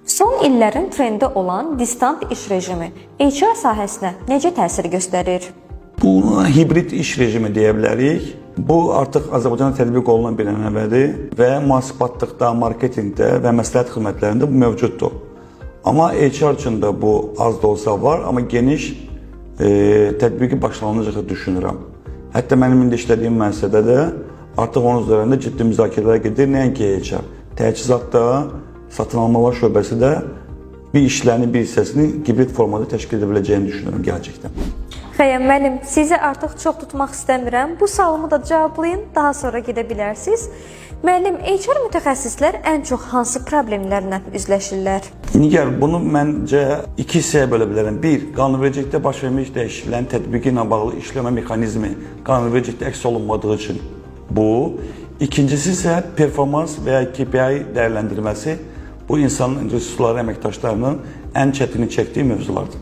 Son illərin trendi olan distant iş rejimi HR sahəsinə necə təsir göstərir? Buna hibrid iş rejimi deyə bilərik. Bu artıq Azərbaycanda tətbiq olunan bir ənənədir və mühasibatlıqda, marketinqdə və məsləhət xidmətlərində bu mövcuddur. Amma HR üçün də bu az da olsa var, amma geniş tətbiqi başlanılacaq düşünürəm. Hətta mənim indi işlədiyim müəssisədə də artıq onun üzərində ciddi müzakirələr gedir. Nəinki HR, təchizatda, satın almalar şöbəsi də bir işlərin bir hissəsini hibrid formada təşkil edə biləcəyini düşünürəm gələcəkdə. Xəyəm müəllim, sizi artıq çox tutmaq istəmirəm. Bu sualımı da cavablayın, daha sonra gedə bilərsiniz. Müəllim, HR mütəxəssislər ən çox hansı problemlərlə üzləşirlər? Nigar, bunu məncə iki hissəyə bölə bilərəm. Bir, qanunvericilikdə baş vermiş dəyişikliklərin tətbiqi ilə bağlı işləmə mexanizmi qanunvericilikdə əks olunmadığı üçün bu. İkincisi isə performans və ya KPI dəyərləndirməsi bu insanın resursları əməkdaşlarının ən çətini çəkdiyi mövzulardır.